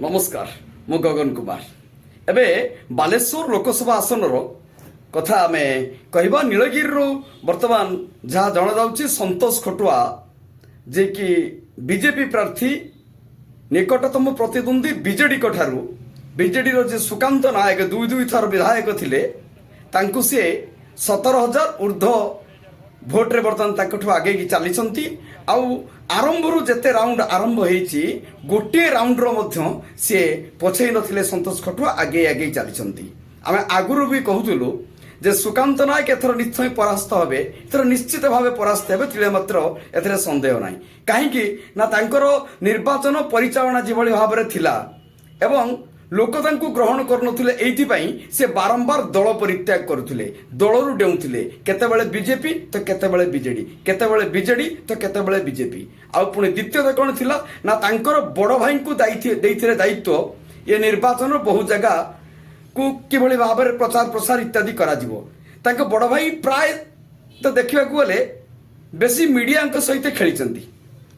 नमस्कार मु गगन कुमार एबे बालेश्वर लोकसभा आसनर कथा आम कहवा नीलगिरी बर्तमान जहाँ जना जाउछि संतोष खटुआ जे कि बीजेपी प्रार्थी निकटतम प्रतिद्वंदी बीजेडी ठारू बीजेडी जे सुकांत नायक दुई थर विधायक थिले तांकु से 17,000 ऊर्ध्व भोट्रे बर्तमान आगे की चली आरंभरू जेते राउंड आरंभ होईची गोटे राउंड्र सी पछई नथिले संतोष खटुआ आगे आगे चली आम आगुरी भी कहूलु जे सुकांत नायक एथर निश्चय परास्त हे एथर निश्चित भाव परास्त हे तिले मात्र एथरे संदेह ना कहीं ना तांकर निर्वाचन परिचालना जिभली भाव में थिला एवं लोक तांकु ग्रहण करनुथिले एइथिपाई से बारंबार दल परित्याग करुथिले दलरु डेउथिले केतेबेले बीजेपी तो केतेबेले बीजेडी केतेबेले बीजेडी तो केतेबेले बीजेपी आ पुणी द्वितीय कोन थिला ना तांकर बड़ भाई को देइथिले दायित्व ये निर्वाचन बहु जगह को किभली भाव में प्रचार प्रसार इत्यादि करा जिवो तांको बड़ भाई प्राय तो देखा गले बेसी मीडिया सहित खेली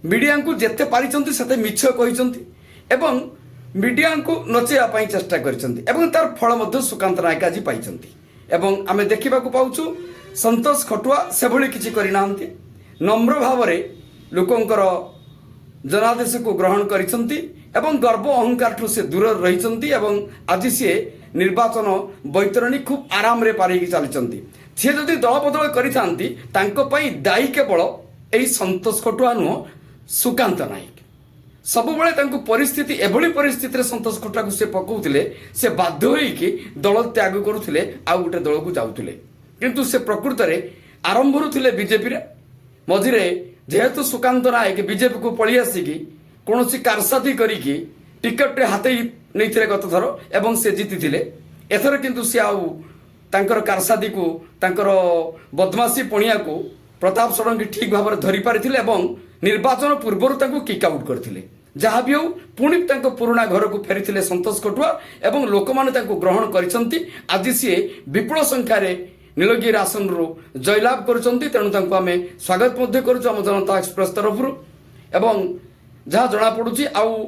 मीडिया को जेते पारिचंती सेते मिछ कहिचंती एवं मीडिया को नचेवाई चेष्टा कर तार फल सुकांत नायक आज पाई एवं आम देखा पाचु संतोष खटुआ से भली किसी करना नम्र भाव में लोकंकर जनादेश को ग्रहण करिसंती एवं गर्व अहंकार से दूर रही आज सी निर्वाचन बैतरणी खूब आराम रे पारी चली सी जदि दल बदल करी दायी केवल यही संतोष खटुआ नुह सुकांत नायक सबुबले परिस्थिति एभली परिस्थिति संतोष खटुआ को से पकाउथिले से बाध्य होइकि दल त्याग करुथिले आ गोटे दल को जाउथिले किंतु से प्रकृत रे आरंभरू थिले बीजेपी रे मझिरे जेहेतु सुकांत नायक बीजेपी को पळि आसिकी कोनोसी कारसादी करिकी टिकट रे हाते नैथिले गत थर एवं से जीतिथिले एथर किंतु से आउ तांकर कारसादी को तांकर बदमाशी पणिया को प्रताप षडंगी ठीक भाव में धरी पारिथिले एवं निर्वाचन पूर्व किक आउट करथिले जहाँ भी हो पुणी पुराणा घर को फेरी संतोष खटुआ एवं लोक मैंने ग्रहण करिसंती आज सी विपुल संख्यार नीलगिरी आसन जयलाभ करेणु आम स्वागत करुँ जनता एक्सप्रेस तरफ एवं जहाँ जना पड़ुची आउ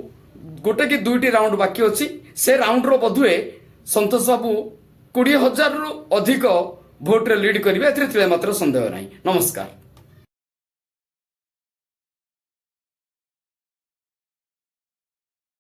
गोटे कि दुईटी राउंड बाकी अच्छी से राउंड्र बधुए संतोष बाबू 20,000 रु अधिक भोट्रे लीड करेंगे एथिरे मात्र संदेह ना। नमस्कार।